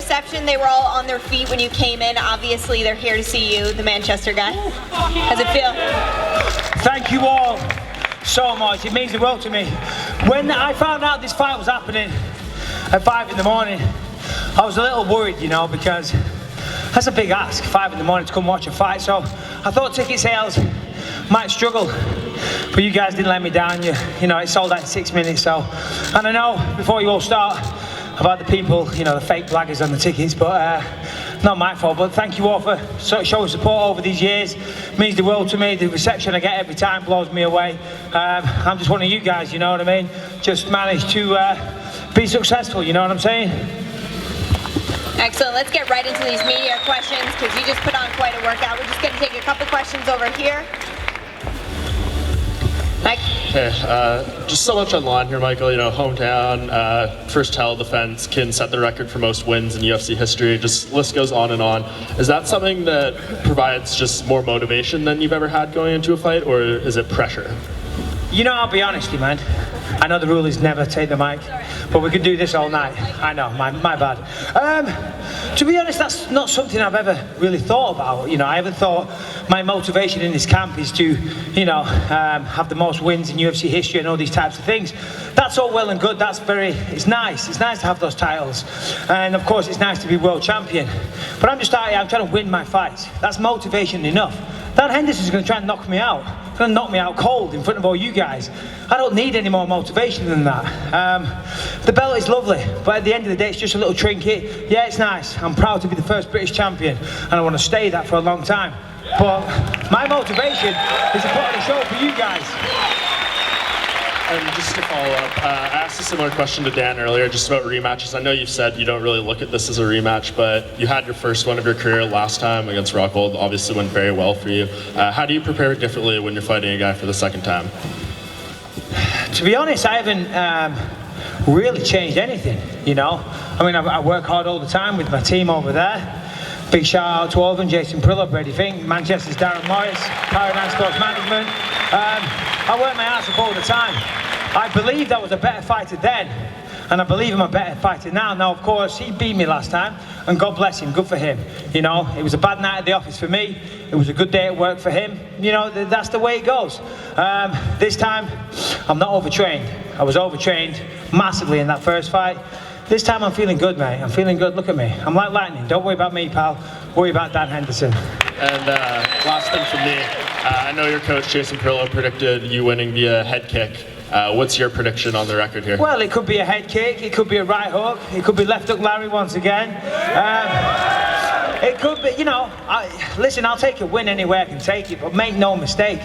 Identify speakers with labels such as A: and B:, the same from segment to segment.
A: reception? They were all on their feet when you came in. Obviously, they're here to see you, the Manchester guy. How's it feel?
B: Thank you all so much. It means the world to me. When I found out this fight was happening at 5 in the morning, I was a little worried, you know, because that's a big ask, 5 in the morning to come watch a fight. So I thought ticket sales might struggle, but you guys didn't let me down. You know, it sold out in 6 minutes. So, and I know before you all start about the people, you know, the fake blaggers on the tickets, but not my fault. But thank you all for showing support over these years. It means the world to me. The reception I get every time blows me away. I'm just one of you guys, you know what I mean? Just managed to be successful, you know what I'm saying?
A: Excellent. Let's get right into these media questions because you just put on quite a workout. We're just going to take a couple questions over here. Mike?
C: Hey, just so much online here, Michael. You know, hometown, first title defense, can set the record for most wins in UFC history. Just list goes on and on. Is that something that provides just more motivation than you've ever had going into a fight, or is it pressure?
B: You know, I'll be honest, man. I know the rule is never take the mic, but we could do this all night. I know, my bad. To be honest, that's not something I've ever really thought about. You know, I haven't thought my motivation in this camp is to, you know, have the most wins in UFC history and all these types of things. That's all well and good. It's nice. It's nice to have those titles. And of course, it's nice to be world champion. But I'm just out here, I'm trying to win my fights. That's motivation enough. Dan Henderson's going to try and knock me out. He's going to knock me out cold in front of all you guys. I don't need any more motivation than that. The belt is lovely, but at the end of the day, it's just a little trinket. Yeah, it's nice. I'm proud to be the first British champion, and I want to stay that for a long time. But my motivation is to put on a show for you guys.
C: And just to follow up, I asked a similar question to Dan earlier, just about rematches. I know you've said you don't really look at this as a rematch, but you had your first one of your career last time against Rockhold. Obviously went very well for you. How do you prepare differently when you're fighting a guy for the second time?
B: To be honest, I haven't really changed anything, you know. I mean, I work hard all the time with my team over there. Big shout out to all of them, Jason Prillo, Brady Fink, Manchester's Darren Morris, Paradigm Sports Management. I work my ass off all the time. I believed I was a better fighter then, and I believe I'm a better fighter now. Now, of course, he beat me last time, and God bless him, good for him. You know, it was a bad night at the office for me. It was a good day at work for him. You know, that's the way it goes. This time, I'm not overtrained. I was overtrained massively in that first fight. This time I'm feeling good, mate. I'm feeling good. Look at me. I'm like lightning. Don't worry about me, pal. Worry about Dan Henderson.
C: And last thing from me, I know your coach, Jason Prillo, predicted you winning via head kick. What's your prediction on the record here?
B: Well, it could be a head kick. It could be a right hook. It could be left hook Larry once again. It could be, you know, listen, I'll take a win anywhere I can take it, but make no mistake,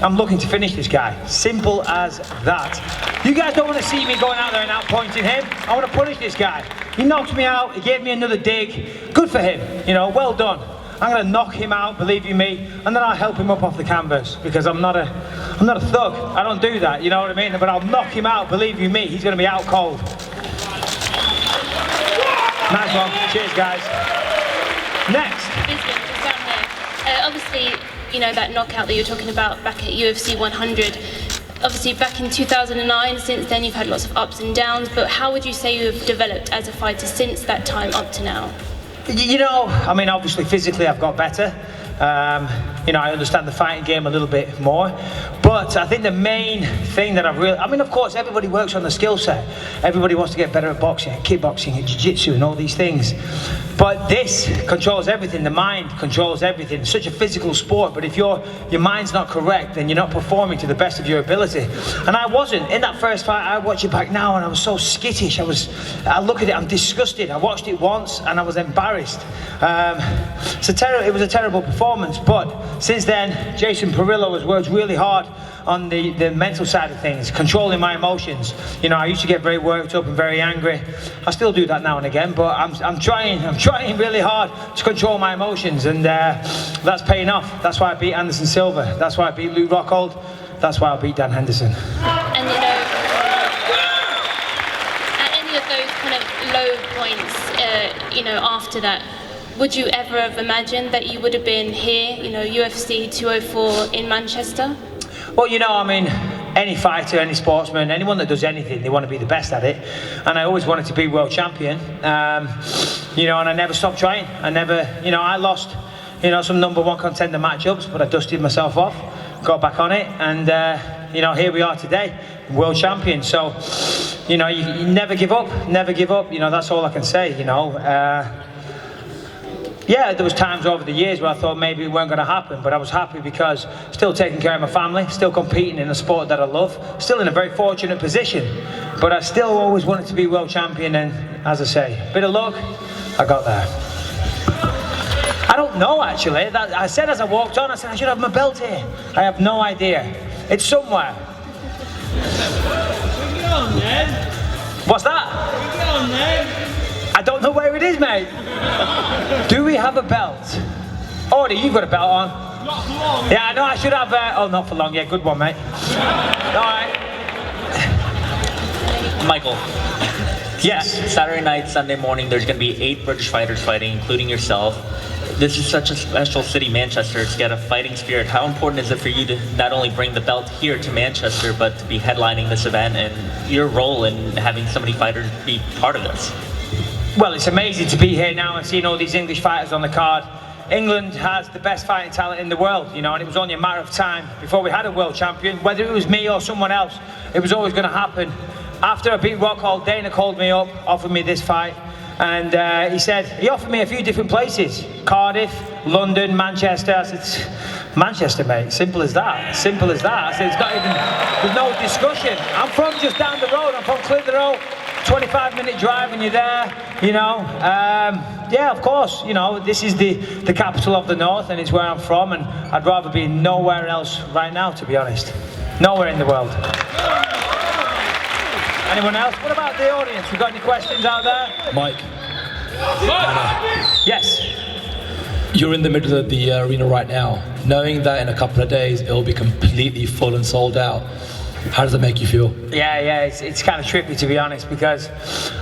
B: I'm looking to finish this guy. Simple as that. You guys don't want to see me going out there and outpointing him. I want to punish this guy. He knocked me out, he gave me another dig. Good for him, you know, well done. I'm going to knock him out, believe you me, and then I'll help him up off the canvas, because I'm not a thug. I don't do that, you know what I mean? But I'll knock him out, believe you me, he's going to be out cold. Nice one. Cheers, guys. Next.
D: Bisping, just down here. Obviously, you know, that knockout that you're talking about back at UFC 100. Obviously, back in 2009, since then you've had lots of ups and downs, but how would you say you've developed as a fighter since that time up to now?
B: You know, I mean, obviously physically I've got better. You know, I understand the fighting game a little bit more. But I think the main thing that I mean, of course, everybody works on the skill set. Everybody wants to get better at boxing, at kickboxing, at jiu-jitsu and all these things. But this controls everything. The mind controls everything. It's such a physical sport, but if your mind's not correct, then you're not performing to the best of your ability. And I wasn't. In that first fight, I watch it back now and I was so skittish. I look at it, I'm disgusted. I watched it once and I was embarrassed. It was a terrible performance, but since then, Jason Perillo has worked really hard on the mental side of things, controlling my emotions. You know, I used to get very worked up and very angry. I still do that now and again, but I'm trying really hard to control my emotions, and that's paying off. That's why I beat Anderson Silva. That's why I beat Luke Rockhold. That's why I beat Dan Henderson.
D: And you know, at any of those kind of low points, you know, after that, would you ever have imagined that you would have been here, you know, UFC 204 in Manchester?
B: Well, you know, I mean, any fighter, any sportsman, anyone that does anything, they want to be the best at it. And I always wanted to be world champion. You know, and I never stopped trying. I never, you know, I lost, you know, some number 1 contender matchups, but I dusted myself off, got back on it, and you know, here we are today, world champion. So, you know, you never give up, never give up. You know, that's all I can say. You know. Yeah, there was times over the years where I thought maybe it weren't going to happen, but I was happy because still taking care of my family, still competing in a sport that I love, still in a very fortunate position. But I still always wanted to be world champion, and as I say, bit of luck, I got there. I don't know actually. I said as I walked on, I said I should have my belt here. I have no idea. It's somewhere. What's that? I don't know where it is, mate. Do we have a belt? Order, you've got a belt on.
E: Not for long.
B: Yeah, I know I should have. Oh, not for long. Yeah, good one, mate. All right.
F: Michael.
B: Yes.
F: Saturday night, Sunday morning, there's going to be 8 British fighters fighting, including yourself. This is such a special city, Manchester. It's got a fighting spirit. How important is it for you to not only bring the belt here to Manchester, but to be headlining this event, and your role in having so many fighters be part of this?
B: Well, it's amazing to be here now and seeing all these English fighters on the card. England has the best fighting talent in the world, you know, and it was only a matter of time before we had a world champion. Whether it was me or someone else, it was always going to happen. After I beat Rockhold, Dana called me up, offered me this fight, and he offered me a few different places: Cardiff, London, Manchester. I said, Manchester, mate, simple as that, simple as that. I said, it's not even, there's no discussion. I'm from just down the road, I'm from Clitheroe. 25-minute drive and you're there, you know. Yeah, of course, you know, this is the capital of the north, and it's where I'm from, and I'd rather be nowhere else right now, to be honest. Nowhere in the world. Anyone else? What about the audience? We got any questions out there?
E: Mike.
B: Yes.
E: You're in the middle of the arena right now, knowing that in a couple of days it'll be completely full and sold out. How does it make you feel?
B: Yeah, it's kind of trippy, to be honest, because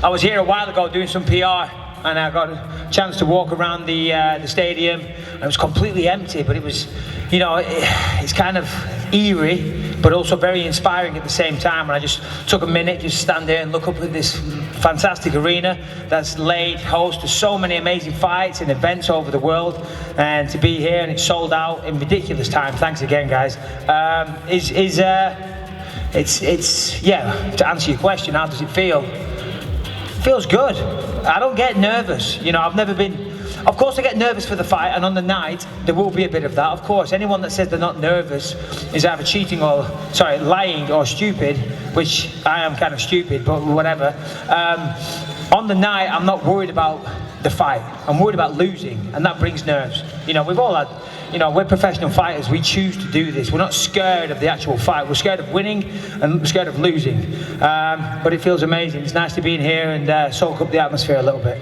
B: I was here a while ago doing some PR, and I got a chance to walk around the stadium, and it was completely empty, but it was, you know, it's kind of eerie, but also very inspiring at the same time. And I just took a minute, just stand there and look up at this fantastic arena that's laid host to so many amazing fights and events over the world, and to be here and it's sold out in ridiculous time. Thanks again, guys. It's yeah, to answer your question, how does it feel? It feels good. I don't get nervous, you know. I've never been, of course I get nervous for the fight, and on the night there will be a bit of that, of course. Anyone that says they're not nervous is either cheating or, sorry, lying or stupid, which I am kind of stupid, but whatever. On the night I'm not worried about the fight, I'm worried about losing, and that brings nerves. You know, we've all had, you know, we're professional fighters, we choose to do this. We're not scared of the actual fight, we're scared of winning and we're scared of losing. But it feels amazing. It's nice to be in here and soak up the atmosphere a little bit.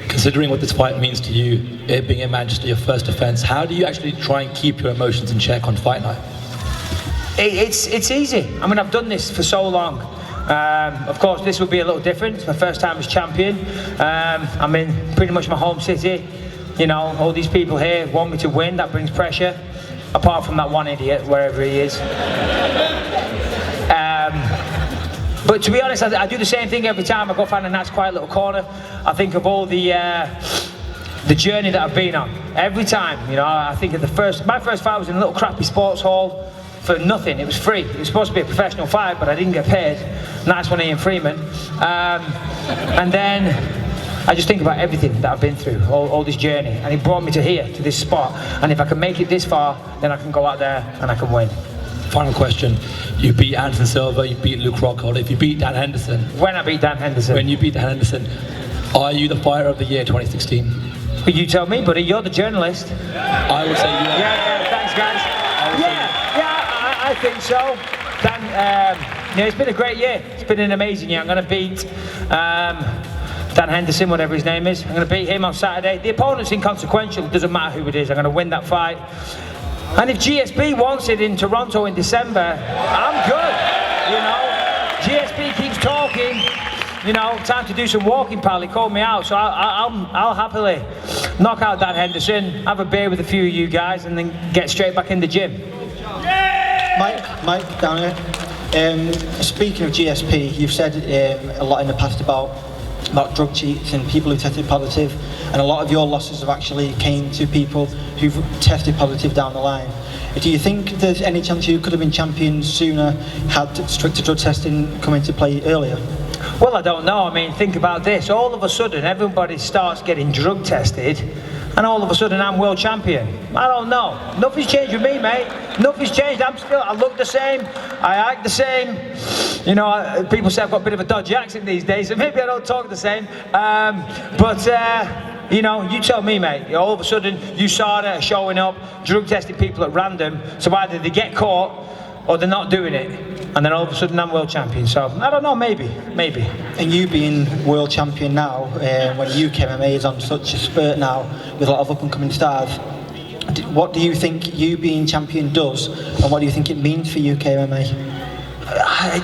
E: Considering what this fight means to you, it being in Manchester, your first defence, how do you actually try and keep your emotions in check on fight night?
B: It's easy. I mean, I've done this for so long. Of course, this will be a little different. It's my first time as champion. I'm in pretty much my home city. You know, all these people here want me to win. That brings pressure. Apart from that one idiot, wherever he is. But to be honest, I do the same thing every time. I go find a nice quiet little corner. I think of all the journey that I've been on. Every time, you know, I think of my first fight was in a little crappy sports hall for nothing. It was free. It was supposed to be a professional fight, but I didn't get paid. Nice one, Ian Freeman. And then I just think about everything that I've been through, all this journey, and it brought me to here, to this spot. And if I can make it this far, then I can go out there and I can win.
E: Final question. You beat Anderson Silva, you beat Luke Rockhold. If you beat Dan Henderson...
B: When I beat Dan Henderson.
E: When you beat Dan Henderson, are you the fighter of the year 2016?
B: Well, you tell me, buddy. You're the journalist.
E: I would say you are.
B: Yeah, thanks, guys. I think so. Dan, it's been a great year. It's been an amazing year. I'm going to beat Dan Henderson, whatever his name is. I'm going to beat him on Saturday. The opponent's inconsequential. It doesn't matter who it is. I'm going to win that fight. And if GSP wants it in Toronto in December, I'm good. You know, GSP keeps talking. You know, time to do some walking, pal. He called me out, so I'll happily knock out Dan Henderson, have a beer with a few of you guys, and then get straight back in the gym.
G: Mike, down here. Speaking of GSP, you've said a lot in the past about drug cheats and people who tested positive, and a lot of your losses have actually came to people who've tested positive down the line. Do you think there's any chance you could have been champion sooner had stricter drug testing come into play earlier?
B: Well, I don't know. I mean, think about this. All of a sudden, everybody starts getting drug tested, and all of a sudden, I'm world champion. I don't know. Nothing's changed with me, mate. Nothing's changed. I look the same. I act the same. You know, people say I've got a bit of a dodgy accent these days, so maybe I don't talk the same. You know, you tell me, mate. All of a sudden, USADA are showing up, drug testing people at random, so either they get caught or they're not doing it. And then all of a sudden I'm world champion. So, I don't know, maybe.
G: And you being world champion now, when UK MMA is on such a spurt now, with a lot of up-and-coming stars, what do you think you being champion does, and what do you think it means for UK MMA?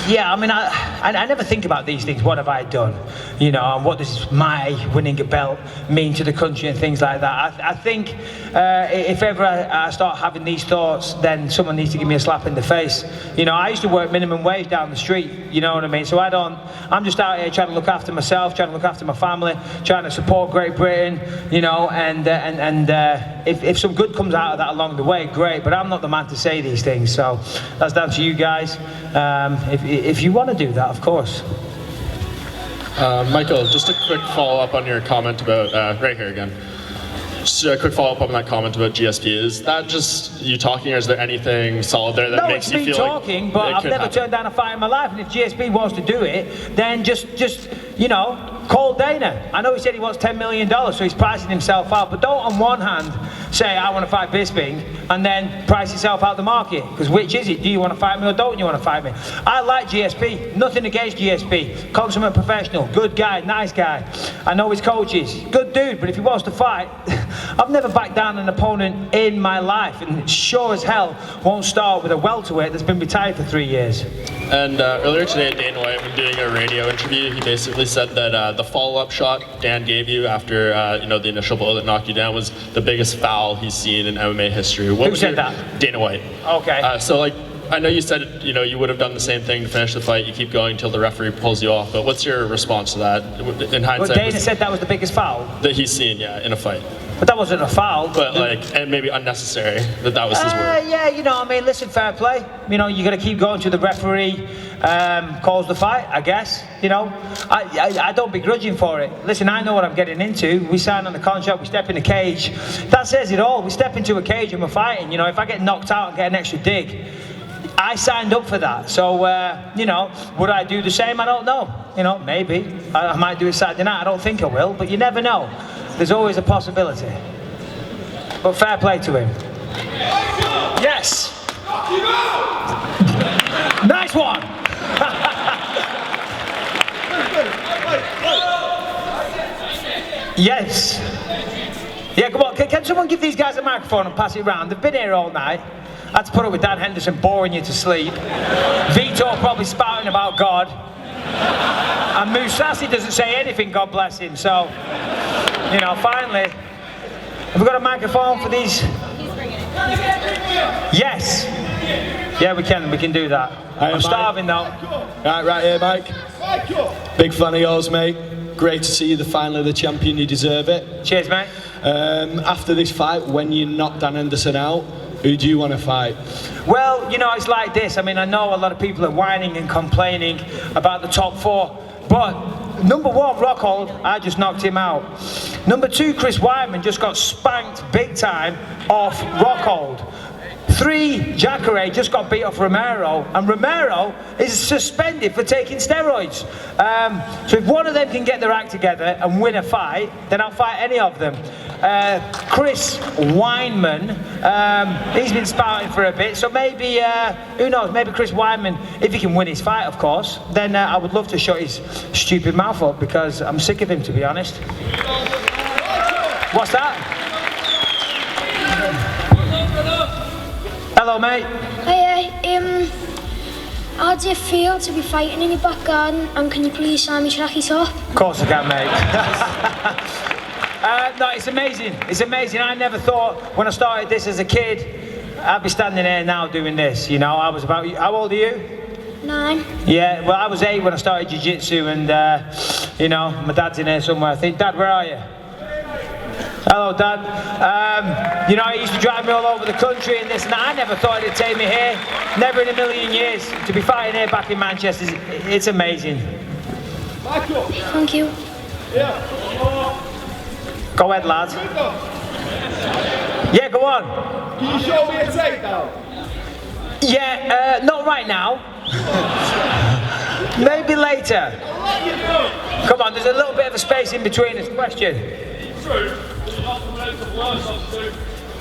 B: Yeah, I mean, I never think about these things. What have I done? You know, and what does my winning a belt mean to the country and things like that? I think if ever I start having these thoughts, then someone needs to give me a slap in the face. You know, I used to work minimum wage down the street, you know what I mean? So I'm just out here trying to look after myself, trying to look after my family, trying to support Great Britain, you know, and if some good comes out of that along the way, great, but I'm not the man to say these things, so that's down to you guys. If you want to do that, of course.
C: Michael, just a quick follow-up on your comment about, right here again. Just a quick follow-up on that comment about GSP. Is that just you talking, or is there anything solid there that makes you feel like...
B: No, it's me talking, but I've never turned down a fight in my life, and if GSP wants to do it, then just you know, call Dana. I know he said he wants $10 million, so he's pricing himself out, but don't on one hand say, I want to fight Bisping, and then price yourself out the market, because which is it? Do you want to fight me or don't you want to fight me? I like GSP, nothing against GSP, consummate professional, good guy, nice guy. I know his coaches, good dude, but if he wants to fight, I've never backed down an opponent in my life, and sure as hell won't start with a welterweight that's been retired for 3 years.
C: And earlier today, Dana White, when doing a radio interview, he basically said that the follow-up shot Dan gave you after you know, the initial blow that knocked you down was the biggest foul he's seen in MMA history.
B: Who said that?
C: Dana White. Okay. So like, I know you said, you know, you would have done the same thing to finish the fight. You keep going until the referee pulls you off. But what's your response to that? In hindsight,
B: well, Dana said that was the biggest foul
C: that he's seen, yeah, in a fight.
B: But that wasn't a foul.
C: But like, and maybe unnecessary. That was his word.
B: Yeah, you know, I mean, listen, fair play. You know, you got to keep going till the referee calls the fight, I guess. You know, I don't begrudge him for it. Listen, I know what I'm getting into. We sign on the contract, we step in the cage. That says it all. We step into a cage and we're fighting. You know, if I get knocked out and get an extra dig, I signed up for that. So, you know, would I do the same? I don't know. You know, maybe. I might do it Saturday night. I don't think I will, but you never know. There's always a possibility. But fair play to him. Yes! Nice one! Yes! Yeah, come on, can someone give these guys a microphone and pass it around? They've been here all night. I had to put up with Dan Henderson boring you to sleep. Vito probably spouting about God. And Musasi doesn't say anything, God bless him, so... You know, finally, have we got a microphone for these? Yes. Yeah, we can do that. I'm starving though.
H: Right here, Mike. Big fan of yours, mate. Great to see you finally the champion, you deserve it.
B: Cheers, mate.
H: After this fight, when you knock Dan Henderson out, who do you want to fight?
B: Well, you know, it's like this. I mean, I know a lot of people are whining and complaining about the top four, but number one, Rockhold, I just knocked him out. Number two, Chris Weidman just got spanked big time off Rockhold. 3, Jacare just got beat off Romero, and Romero is suspended for taking steroids. So if one of them can get their act together and win a fight, then I'll fight any of them. Chris Weidman, he's been spouting for a bit, so maybe, who knows, maybe Chris Weidman, if he can win his fight, of course, then I would love to shut his stupid mouth up, because I'm sick of him, to be honest. What's that? Hello, mate.
I: Hey, how do you feel to be fighting in your back garden, and can you please sign me tracky top?
B: Of course I can, mate. No, it's amazing. It's amazing. I never thought when I started this as a kid, I'd be standing here now doing this. You know, I was about, how old are you?
I: 9.
B: Yeah, well, I was 8 when I started jiu-jitsu, and you know, my dad's in here somewhere, I think. Dad, where are you? Hello, Dad. You know, he used to drive me all over the country and this and that. I never thought it'd take me here. Never in a million years. To be fighting here back in Manchester, it's amazing.
I: Thank you.
B: Go ahead, lads. Yeah, go on.
J: Can you show me a takedown?
B: Yeah, not right now. Maybe later. Come on, there's a little bit of a space in between us. Question.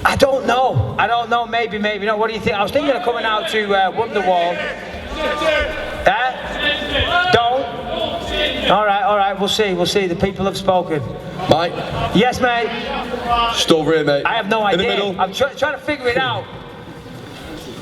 B: I don't know. Maybe not. What do you think? I was thinking of coming out to Wonderwall. Don't. All right. We'll see. The people have spoken.
H: Mike?
B: Yes, mate.
H: Just over here, mate.
B: I have no idea.
H: In the middle.
B: I'm trying to figure it out.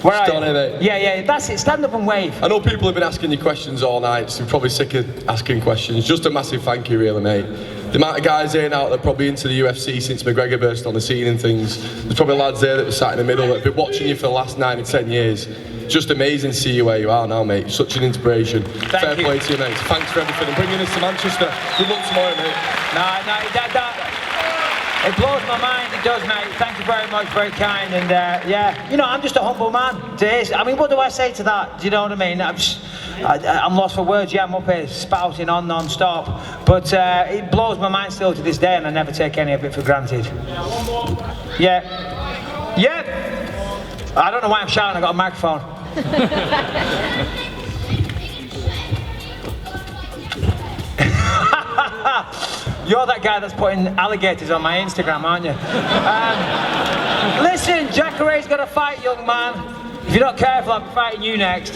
B: Where are you?
H: Here, mate.
B: Yeah, that's it. Stand up and wave.
H: I know people have been asking you questions all night, so you're probably sick of asking questions. Just a massive thank you, really, mate. The amount of guys here now that are probably into the UFC since McGregor burst on the scene and things. There's probably lads there that were sat in the middle that have been watching you for the last 9 or 10 years. Just amazing to see you where you are now, mate. Such an inspiration. Fair play to you, mate. Thanks for everything and bringing us to Manchester. Good luck tomorrow, mate.
B: It blows my mind, it does, mate. Thank you very much, very kind. And yeah, you know, I'm just a humble man. I mean, what do I say to that? Do you know what I mean? I'm lost for words. Yeah, I'm up here spouting on non-stop. But it blows my mind still to this day, and I never take any of it for granted. Yeah. I don't know why I'm shouting, I got a microphone. You're that guy that's putting alligators on my Instagram, aren't you? Listen, Jacare's got to fight, young man. If you're not careful, I'll be fighting you next.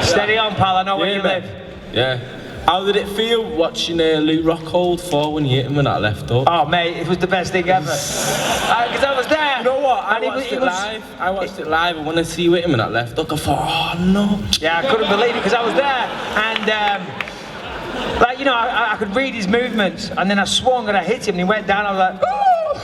B: Steady on, pal, I know where you live.
K: Yeah. How did it feel watching Luke Rockhold fall when you hit him with that left hook?
B: Oh, mate, it was the best thing ever. Because I was there.
K: You know what? I watched it live, and when I see you hit him with that left hook, I thought, oh no.
B: Yeah, I couldn't believe it because I was there. And like, you know, I could read his movements, and then I swung and I hit him and he went down. I was like, ooh!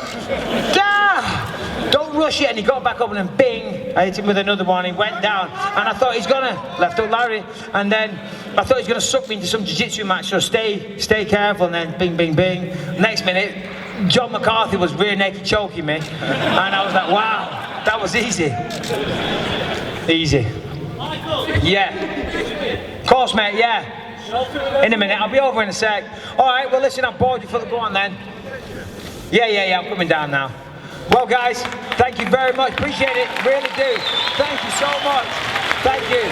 B: Ah! Don't rush it. And he got back up and then bing, I hit him with another one. He went down, and I thought he's gonna left hook Larry, and then I thought he's gonna suck me into some jiu-jitsu match. So stay careful. And then bing, bing, bing. Next minute, John McCarthy was rear naked choking me, and I was like, wow, that was easy. Easy. Yeah. Of course, mate. Yeah. In a minute, I'll be over in a sec. All right, well, listen, I've bored you for the go on then. Yeah, I'm coming down now. Well, guys, thank you very much. Appreciate it, really do. Thank you so much. Thank you.